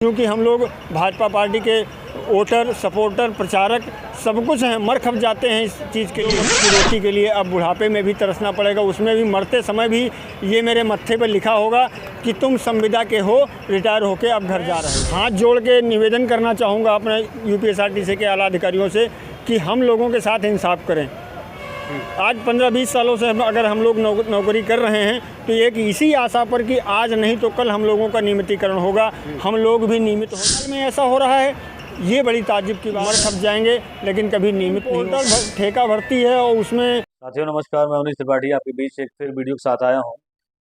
क्योंकि हम लोग भाजपा पार्टी के वोटर सपोर्टर प्रचारक सब कुछ हैं, मर खप जाते हैं इस चीज़ के लिए, की रोटी के लिए। अब बुढ़ापे में भी तरसना पड़ेगा, उसमें भी मरते समय भी ये मेरे मत्थे पर लिखा होगा कि तुम संविदा के हो, रिटायर होके अब घर जा रहे हो। हाथ जोड़ के निवेदन करना चाहूँगा अपने यूपीएसआरटीसी के आला अधिकारियों से कि हम लोगों के साथ इंसाफ करें। आज 15-20 सालों से अगर हम लोग नौकरी कर रहे हैं तो एक इसी आशा पर कि आज नहीं तो कल हम लोगों का नियमितीकरण होगा, हम लोग भी नियमित हो। में ऐसा हो रहा है, ये बड़ी ताज्जुब की बात। खप जाएंगे लेकिन कभी नियमित नहीं। ठेका भर्ती है और उसमें। साथियों नमस्कार, मैं अवनीश त्रिपाठी आपके बीच एक फिर वीडियो के साथ आया हूं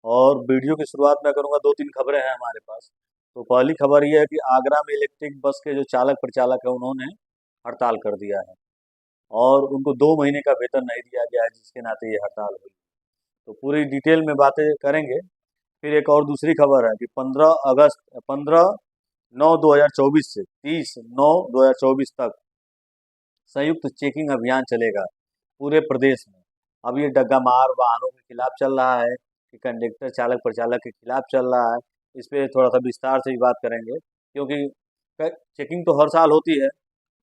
और वीडियो की शुरुआत मैं करूंगा। 2-3 खबरें हैं हमारे पास। तो पहली खबर ये है कि आगरा में इलेक्ट्रिक बस के जो चालक प्रचालक है उन्होंने हड़ताल कर दिया है और उनको 2 महीने का वेतन नहीं दिया गया है, जिसके नाते ये हड़ताल हुई। तो पूरी डिटेल में बातें करेंगे। फिर एक और दूसरी खबर है कि 15/9/2024 से 30/9/2024 तक संयुक्त चेकिंग अभियान चलेगा पूरे प्रदेश में। अब ये डग्गा मार वाहनों के खिलाफ चल रहा है कि कंडक्टर चालक प्रचालक के खिलाफ चल रहा है। इस पर थोड़ा सा विस्तार से भी बात करेंगे, क्योंकि चेकिंग तो हर साल होती है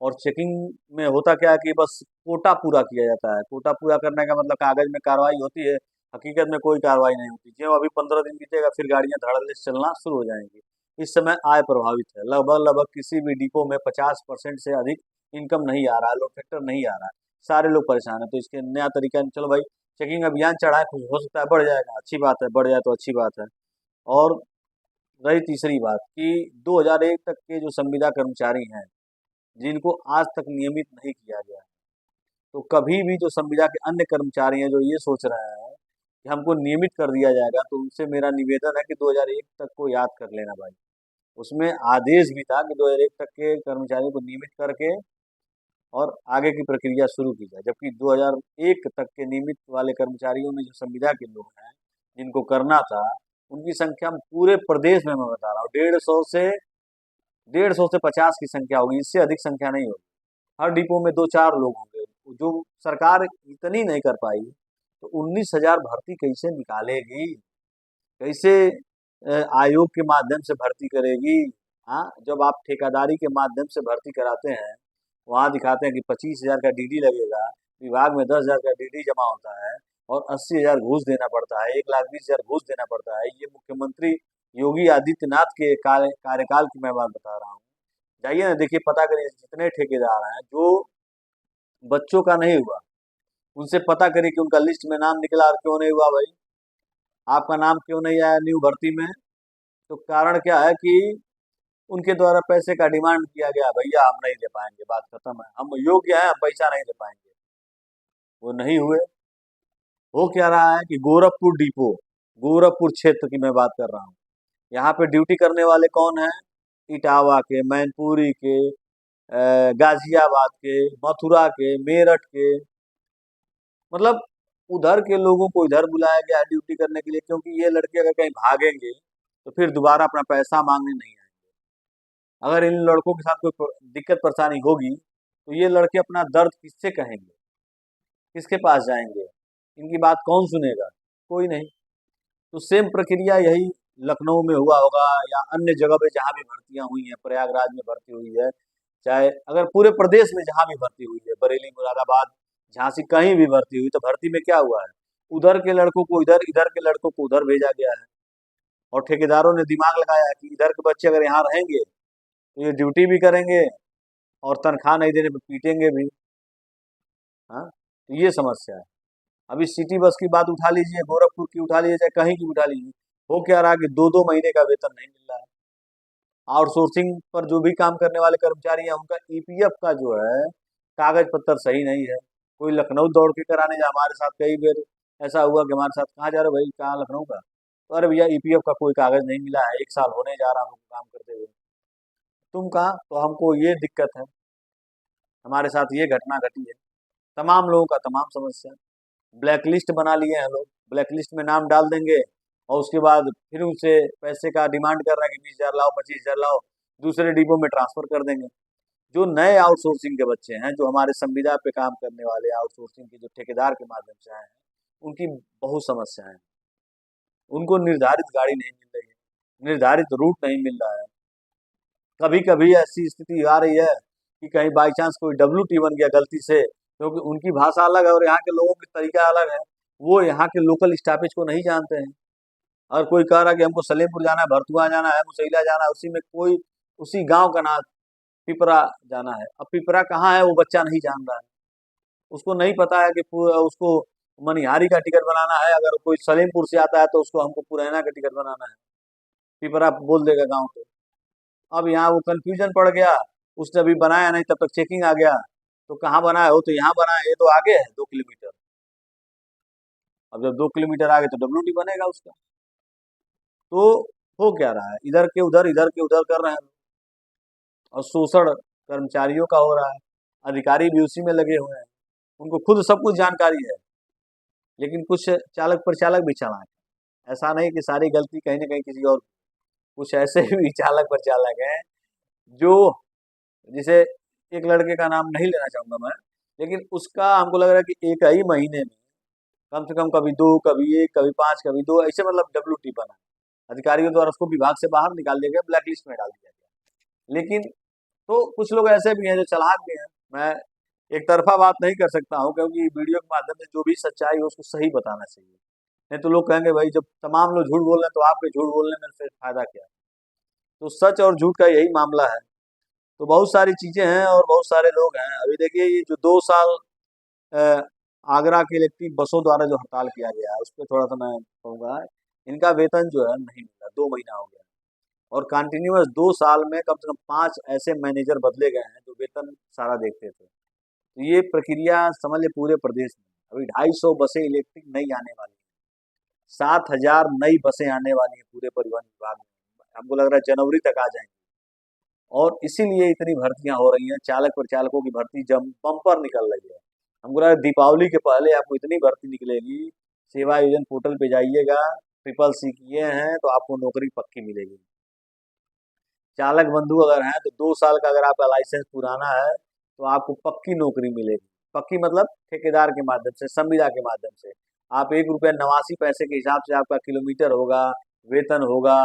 और चेकिंग में होता क्या है कि बस कोटा पूरा किया जाता है। कोटा पूरा करने का मतलब कागज में कार्रवाई होती है, हकीकत में कोई कार्रवाई नहीं होती। जो अभी 15 दिन बीतेगा फिर गाड़ियां धड़ल्ले से चलना शुरू हो जाएंगी। इस समय आय प्रभावित है। लगभग किसी भी डिपो में 50% से अधिक इनकम नहीं आ रहा है, लोड फैक्टर नहीं आ रहा है, सारे लोग परेशान हैं। तो इसके नया तरीका, चलो भाई चेकिंग अभियान चढ़ा है, कुछ हो सकता है बढ़ जाएगा, अच्छी बात है, बढ़ जाए तो अच्छी बात है। और रही तीसरी बात कि 2001 तक के जो संविदा कर्मचारी हैं जिनको आज तक नियमित नहीं किया गया है, तो कभी भी जो संविदा के अन्य कर्मचारी हैं जो ये सोच रहे हैं कि हमको नियमित कर दिया जाएगा, तो उनसे मेरा निवेदन है कि 2001 तक को याद कर लेना भाई। उसमें आदेश भी था कि 2001 तक के कर्मचारियों को नियमित करके और आगे की प्रक्रिया शुरू की जाए। जबकि 2001 तक के नियमित वाले कर्मचारियों में जो संविदा के लोग हैं जिनको करना था, उनकी संख्या पूरे प्रदेश में मैं बता रहा हूँ 150 से 50 की संख्या होगी, इससे अधिक संख्या नहीं होगी। हर डिपो में 2-4 लोग होंगे। जो सरकार इतनी नहीं कर पाई तो 19,000 भर्ती कैसे निकालेगी, कैसे आयोग के माध्यम से भर्ती करेगी। हाँ, जब आप ठेकेदारी के माध्यम से भर्ती कराते हैं, वहाँ दिखाते हैं कि 25,000 का डीडी लगेगा, विभाग में 10,000 का डीडी जमा होता है और 80,000 घूस देना पड़ता है, 1,20,000 घूस देना पड़ता है। ये मुख्यमंत्री योगी आदित्यनाथ के कार्यकाल की मैं बात बता रहा हूँ। जाइए ना, देखिए, पता करिए जितने ठेकेदार हैं जो बच्चों का नहीं हुआ, उनसे पता करिए कि उनका लिस्ट में नाम निकला और क्यों नहीं हुआ। भाई आपका नाम क्यों नहीं आया न्यू भर्ती में? तो कारण क्या है कि उनके द्वारा पैसे का डिमांड किया गया, भैया हम नहीं दे पाएंगे, बात खत्म है, हम योग्य हैं, हम पैसा नहीं दे पाएंगे। वो नहीं हुए। हो क्या रहा है कि गोरखपुर डिपो, गोरखपुर क्षेत्र की मैं बात कर रहा हूँ, यहाँ पे ड्यूटी करने वाले कौन है? इटावा के, मैनपुरी के, गाजियाबाद के, मथुरा के, मेरठ के, मतलब उधर के लोगों को इधर बुलाया गया है ड्यूटी करने के लिए, क्योंकि ये लड़के अगर कहीं भागेंगे तो फिर दोबारा अपना पैसा मांगने नहीं आएंगे। अगर इन लड़कों के साथ कोई दिक्कत परेशानी होगी तो ये लड़के अपना दर्द किससे कहेंगे, किसके पास जाएंगे? इनकी बात कौन सुनेगा? कोई नहीं। तो सेम प्रक्रिया यही लखनऊ में हुआ होगा या अन्य जगह पे जहाँ भी भर्तियां हुई हैं, प्रयागराज में भर्ती हुई है, चाहे अगर पूरे प्रदेश में जहाँ भी भर्ती हुई है, बरेली, मुरादाबाद, झांसी, कहीं भी भर्ती हुई, तो भर्ती में क्या हुआ है? उधर के लड़कों को इधर, इधर के लड़कों को उधर भेजा गया है और ठेकेदारों ने दिमाग लगाया है कि इधर के बच्चे अगर यहाँ रहेंगे तो ये ड्यूटी भी करेंगे और तनख्वाह नहीं देने पर पीटेंगे भी। हाँ, तो ये समस्या है। अभी सिटी बस की बात उठा लीजिए, गोरखपुर की उठा लीजिए, चाहे कहीं की उठा लीजिए, हो क्या रहा है कि 2-2 महीने का वेतन नहीं मिल रहा है। आउटसोर्सिंग पर जो भी काम करने वाले कर्मचारी हैं उनका ईपीएफ का जो है कागज पत्र सही नहीं है। कोई लखनऊ दौड़ के कराने जा, हमारे साथ कई बार ऐसा हुआ कि हमारे साथ, कहाँ जा रहे हो भाई, कहाँ? लखनऊ का। तो अरे भैया ईपीएफ का कोई कागज नहीं मिला है, 1 साल होने जा रहा हमको काम करते हुए। तुम कहाँ? तो हमको ये दिक्कत है, हमारे साथ ये घटना घटी है। तमाम लोगों का तमाम समस्या। ब्लैक लिस्ट बना लिए हैं लोग, ब्लैक लिस्ट में नाम डाल देंगे और उसके बाद फिर उनसे पैसे का डिमांड कर रहे हैं कि 20,000 लाओ, 25,000 लाओ, दूसरे डिपो में ट्रांसफर कर देंगे। जो नए आउटसोर्सिंग के बच्चे हैं, जो हमारे संविदा पे काम करने वाले आउटसोर्सिंग के जो ठेकेदार के माध्यम से आए हैं, उनकी बहुत समस्याएं हैं। उनको निर्धारित गाड़ी नहीं मिल रही है, निर्धारित रूट नहीं मिल रहा है। कभी कभी ऐसी स्थिति आ रही है कि कहीं बाई चांस कोई WT बन गया गलती से, क्योंकि उनकी भाषा अलग है और यहाँ के लोगों की तरीका अलग है, वो यहाँ के लोकल स्टॉपेज को नहीं जानते हैं। और कोई कह रहा है कि हमको सलेमपुर जाना है, भरतुआ जाना है, मुसैला जाना है, उसी में कोई उसी गांव का नाम पिपरा जाना है। अब पिपरा कहाँ है वो बच्चा नहीं जान रहा है, उसको नहीं पता है कि उसको मनिहारी का टिकट बनाना है, अगर कोई सलेमपुर से आता है तो उसको हमको पुरैना का टिकट बनाना है, पिपरा बोल देगा गाँव को। अब यहाँ वो कंफ्यूजन पड़ गया, उसने अभी बनाया नहीं, तब तक चेकिंग आ गया, तो कहाँ बना है, वो तो यहाँ बना है, ये तो आगे है 2 किलोमीटर। अब जब 2 किलोमीटर आगे तो WT बनेगा उसका। तो हो क्या रहा है, इधर के उधर, इधर के उधर कर रहे हैं, और शोषण कर्मचारियों का हो रहा है, अधिकारी भी उसी में लगे हुए हैं, उनको खुद सब कुछ जानकारी है, लेकिन कुछ चालक परिचालक भी चालाक है। ऐसा नहीं कि सारी गलती कहीं ना कहीं किसी और, कुछ ऐसे भी चालक परिचालक हैं जो, जिसे एक लड़के का नाम नहीं लेना चाहूंगा मैं, लेकिन उसका हमको लग रहा है कि एक ही महीने में कम से कम कभी 2, कभी 1, कभी 5, कभी 2, ऐसे मतलब WT बना। अधिकारियों द्वारा उसको विभाग से बाहर निकाल दिया गया, ब्लैक लिस्ट में डाल दिया गया। लेकिन तो कुछ लोग ऐसे भी हैं जो चालाक भी हैं। मैं एक तरफा बात नहीं कर सकता हूँ, क्योंकि वीडियो के माध्यम से जो भी सच्चाई है उसको सही बताना चाहिए। नहीं तो लोग कहेंगे भाई जब तमाम लोग झूठ बोल रहे हैं तो आपके झूठ बोलने में फिर फायदा क्या। तो सच और झूठ का यही मामला है। तो बहुत सारी चीजें हैं और बहुत सारे लोग हैं। अभी देखिए ये जो 2 साल अ, आगरा के इलेक्ट्रिक बसों द्वारा जो हड़ताल किया गया है, उस पर थोड़ा सा मैं कहूँगा, इनका वेतन जो है नहीं मिला, 2 महीना हो गया, और कंटिन्यूअस 2 साल में कम से कम 5 ऐसे मैनेजर बदले गए हैं जो वेतन सारा देखते थे। तो ये प्रक्रिया समझ ले पूरे प्रदेश में अभी 250 बसें इलेक्ट्रिक नई आने वाली हैं, 7,000 नई बसें आने वाली हैं पूरे परिवहन विभाग में, हमको लग रहा है जनवरी तक आ जाएंगी। और इसीलिए इतनी भर्तियां हो रही हैं, चालक परिचालकों की भर्ती जम बम्पर निकल रही है। हमको लग रहा है दीपावली के पहले आपको इतनी भर्ती निकलेगी। सेवा योजन पोर्टल पे जाइएगा, CCC किए हैं तो आपको नौकरी पक्की मिलेगी। चालक बंधु अगर हैं तो 2 साल का अगर आपका लाइसेंस पुराना है तो आपको पक्की नौकरी मिलेगी। पक्की मतलब ठेकेदार के माध्यम से, संविदा के माध्यम से। आप ₹1.89 के हिसाब से आपका किलोमीटर होगा, वेतन होगा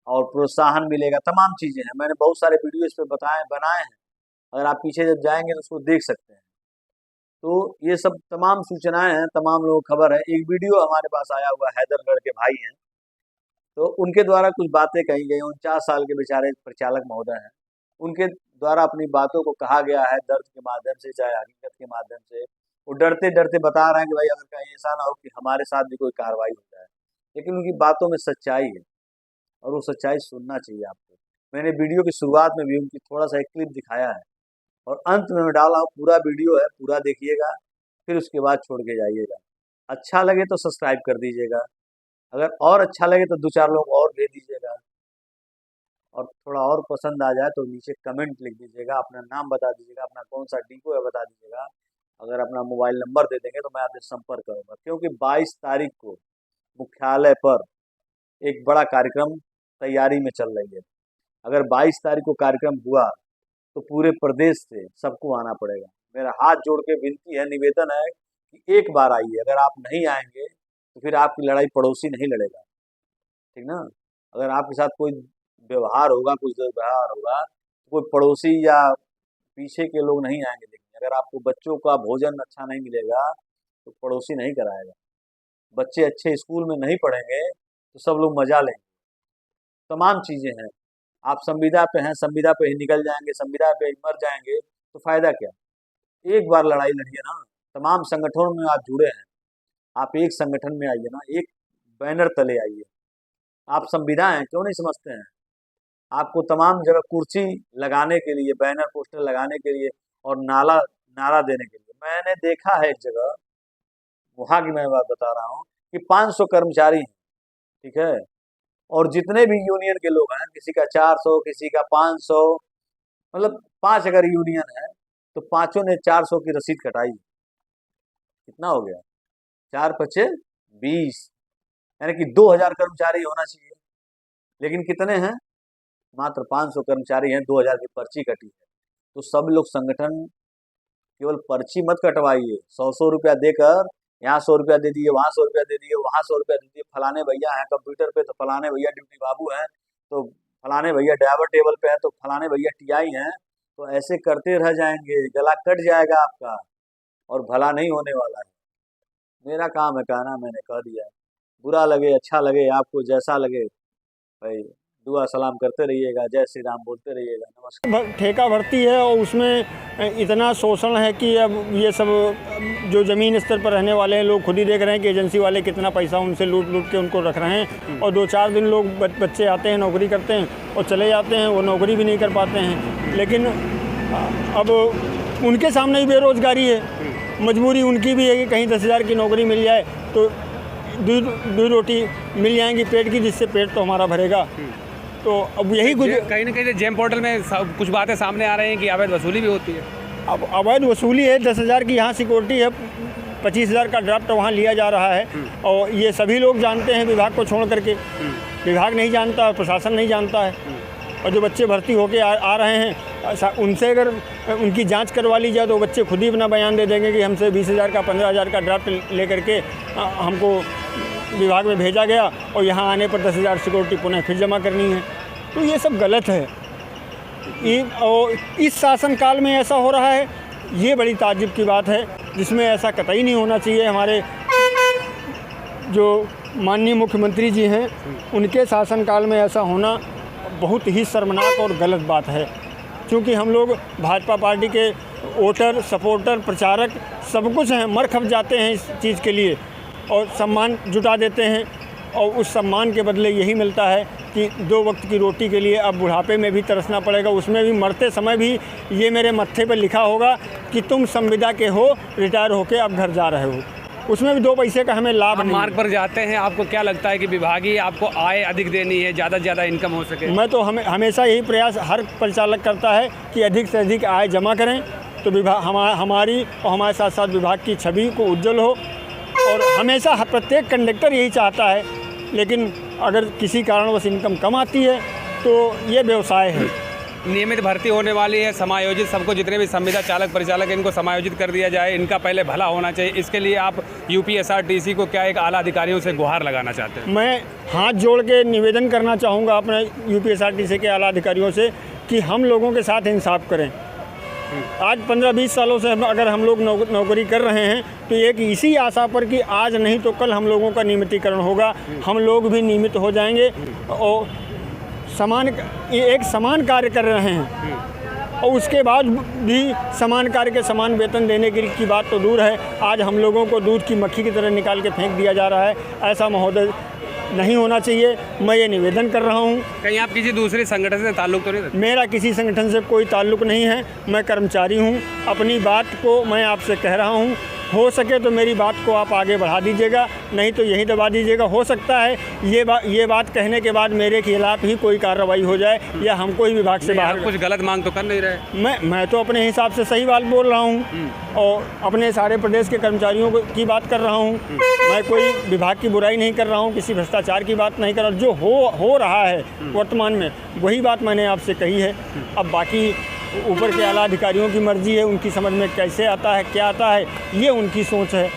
और प्रोत्साहन मिलेगा, तमाम चीजें हैं। मैंने बहुत सारे वीडियो इस पे बनाए हैं, अगर आप पीछे जब जाएंगे तो उसको देख सकते हैं। तो ये सब तमाम सूचनाएं हैं, तमाम लोगों को खबर है। एक वीडियो हमारे पास आया हुआ हैदरगढ़ के भाई हैं, तो उनके द्वारा कुछ बातें कही गई। 49 साल के बेचारे परिचालक महोदय हैं, उनके द्वारा अपनी बातों को कहा गया है दर्द के माध्यम से, चाहे हकीकत के माध्यम से। वो डरते डरते बता रहे हैं कि भाई अगर कहीं ऐसा ना हो कि हमारे साथ भी कोई कार्रवाई हो जाए, लेकिन उनकी बातों में सच्चाई है और वो सच्चाई सुनना चाहिए आपको। मैंने वीडियो की शुरुआत में भी उनकी थोड़ा सा एक क्लिप दिखाया है और अंत में मैं डाला हूँ, पूरा वीडियो है, पूरा देखिएगा, फिर उसके बाद छोड़ के जाइएगा। अच्छा लगे तो सब्सक्राइब कर दीजिएगा, अगर और अच्छा लगे तो 2-4 लोग और भेज दीजिएगा, और थोड़ा और पसंद आ जाए तो नीचे कमेंट लिख दीजिएगा, अपना नाम बता दीजिएगा, अपना कौन सा डिपो है बता दीजिएगा। अगर अपना मोबाइल नंबर दे देंगे तो मैं आपसे संपर्क करूँगा, क्योंकि 22 तारीख को मुख्यालय पर एक बड़ा कार्यक्रम तैयारी में चल रही है। अगर 22 तारीख को कार्यक्रम हुआ तो पूरे प्रदेश से सबको आना पड़ेगा। मेरा हाथ जोड़ के विनती है, निवेदन है कि एक बार आइए। अगर आप नहीं आएंगे तो फिर आपकी लड़ाई पड़ोसी नहीं लड़ेगा, ठीक ना। अगर आपके साथ कोई व्यवहार होगा, कुछ दुर्व्यवहार होगा, तो कोई पड़ोसी या पीछे के लोग नहीं आएंगे देखने। अगर आपको बच्चों का भोजन अच्छा नहीं मिलेगा तो पड़ोसी नहीं कराएगा। बच्चे अच्छे स्कूल में नहीं पढ़ेंगे तो सब लोग मजा लेंगे। तमाम चीज़ें हैं। आप संविदा पे हैं, संविदा पे ही निकल जाएंगे, संविदा पे ही मर जाएंगे, तो फायदा क्या। एक बार लड़ाई लड़िए ना। तमाम संगठनों में आप जुड़े हैं, आप एक संगठन में आइए ना, एक बैनर तले आइए। आप संविदा हैं, क्यों नहीं समझते हैं। आपको तमाम जगह कुर्सी लगाने के लिए, बैनर पोस्टर लगाने के लिए और नारा देने के लिए। मैंने देखा है एक जगह, वहाँ की मैं बात बता रहा हूँ, कि 500 कर्मचारी हैं, ठीक है, और जितने भी यूनियन के लोग हैं, किसी का 400, किसी का 500, मतलब 5 अगर यूनियन है तो पांचों ने 400 की रसीद कटाई। कितना हो गया, 4×5 = 20, यानी कि 2,000 कर्मचारी होना चाहिए, लेकिन कितने हैं, मात्र 500 कर्मचारी हैं, 2,000 की पर्ची कटी है। तो सब लोग संगठन केवल पर्ची मत कटवाइए, 100-100 रुपया देकर, यहाँ 100 रुपया दे दिए, वहाँ 100 रुपया दे दिए, वहाँ 100 रुपया दे दिए, फलाने भैया हैं कंप्यूटर पे तो फलाने भैया ड्यूटी बाबू हैं तो फलाने भैया ड्राइवर टेबल पे है तो फलाने भैया टीआई हैं, तो ऐसे करते रह जाएंगे, गला कट जाएगा आपका और भला नहीं होने वाला है। मेरा काम है कहना, मैंने कह दिया। बुरा लगे अच्छा लगे आपको जैसा लगे भाई, दुआ सलाम करते रहिएगा, जय श्री राम बोलते रहिएगा, नमस्कार। ठेका भर्ती है और उसमें इतना शोषण है कि अब ये सब जो ज़मीन स्तर पर रहने वाले हैं लोग खुद ही देख रहे हैं कि एजेंसी वाले कितना पैसा उनसे लूट लूट के उनको रख रहे हैं। और 2-4 दिन लोग बच्चे आते हैं, नौकरी करते हैं और चले जाते हैं, वो नौकरी भी नहीं कर पाते हैं। लेकिन अब उनके सामने ही बेरोज़गारी है, मजबूरी उनकी भी है कि कहीं 10,000 की नौकरी मिल जाए तो दूध रोटी मिल जाएंगी पेट की, जिससे पेट तो हमारा भरेगा। तो अब यही कहीं ना कहीं जेम पोर्टल में कुछ बातें सामने आ रही हैं कि अवैध वसूली भी होती है। अब अवैध वसूली है, 10,000 की यहाँ सिक्योरिटी है, 25,000 का ड्राफ्ट वहाँ लिया जा रहा है और ये सभी लोग जानते हैं विभाग को छोड़ करके। विभाग नहीं जानता, प्रशासन नहीं जानता है। और जो बच्चे भर्ती होके आ रहे हैं उनसे अगर उनकी जांच करवा ली जाए तो बच्चे खुद ही अपना बयान दे देंगे कि हमसे 20,000 का 15,000 का ड्राफ्ट लेकर के हमको विभाग में भेजा गया और यहाँ आने पर 10,000 सिक्योरिटी पुनः फिर जमा करनी है। तो ये सब गलत है। और इस शासनकाल में ऐसा हो रहा है, ये बड़ी ताज्जुब की बात है, जिसमें ऐसा कतई नहीं होना चाहिए। हमारे जो माननीय मुख्यमंत्री जी हैं उनके शासनकाल में ऐसा होना बहुत ही शर्मनाक और गलत बात है। क्योंकि हम लोग भाजपा पार्टी के वोटर, सपोर्टर, प्रचारक सब कुछ हैं, मर खप जाते हैं इस चीज़ के लिए और सम्मान जुटा देते हैं। और उस सम्मान के बदले यही मिलता है कि 2 वक्त की रोटी के लिए अब बुढ़ापे में भी तरसना पड़ेगा। उसमें भी मरते समय भी ये मेरे मत्थे पर लिखा होगा कि तुम संविदा के हो, रिटायर होके अब घर जा रहे हो। उसमें भी 2 पैसे का हमें लाभ नहीं। मार्ग पर जाते हैं, आपको क्या लगता है कि विभागीय आपको आय अधिक देनी है, ज़्यादा से ज़्यादा इनकम हो सके? मैं तो हमेशा यही प्रयास हर परिचालक करता है कि अधिक से अधिक आय जमा करें, तो विभाग हमारी और हमारे साथ साथ विभाग की छवि को उज्जवल हो। और हमेशा प्रत्येक कंडक्टर यही चाहता है। लेकिन अगर किसी कारणवश इनकम कम आती है तो ये व्यवसाय है। नियमित भर्ती होने वाली है, समायोजित सबको, जितने भी संविदा चालक परिचालक इनको समायोजित कर दिया जाए, इनका पहले भला होना चाहिए। इसके लिए आप यूपीएसआरटीसी को क्या एक आला अधिकारियों से गुहार लगाना चाहते हैं? मैं हाथ जोड़ के निवेदन करना चाहूँगा अपने यूपीएसआरटीसी के आला अधिकारियों से कि हम लोगों के साथ इंसाफ करें। आज 15-20 सालों से अगर हम लोग नौकरी कर रहे हैं तो एक इसी आशा पर कि आज नहीं तो कल हम लोगों का नियमितीकरण होगा, हम लोग भी नियमित हो जाएंगे और एक समान कार्य कर रहे हैं और उसके बाद भी समान कार्य के समान वेतन देने की बात तो दूर है। आज हम लोगों को दूध की मक्खी की तरह निकाल के फेंक दिया जा रहा है। ऐसा महोदय नहीं होना चाहिए। मैं ये निवेदन कर रहा हूँ। कहीं आप किसी दूसरे संगठन से ताल्लुक़ तो नहीं रखते? मेरा किसी संगठन से कोई ताल्लुक़ नहीं है, मैं कर्मचारी हूँ। अपनी बात को मैं आपसे कह रहा हूँ, हो सके तो मेरी बात को आप आगे बढ़ा दीजिएगा, नहीं तो यहीं दबा दीजिएगा। हो सकता है ये बात कहने के बाद मेरे खिलाफ ही कोई कार्रवाई हो जाए या हमको ही विभाग से बाहर। कुछ गलत मांग तो कर नहीं रहे? मैं तो अपने हिसाब से सही बात बोल रहा हूँ और अपने सारे प्रदेश के कर्मचारियों की बात कर रहा हूँ। मैं कोई विभाग की बुराई नहीं कर रहा हूँ, किसी भ्रष्टाचार की बात नहीं कर रहा हूँ। जो हो रहा है वर्तमान में वही बात मैंने आपसे कही है। अब बाकी ऊपर के आला अधिकारियों की मर्जी है, उनकी समझ में कैसे आता है क्या आता है, ये उनकी सोच है।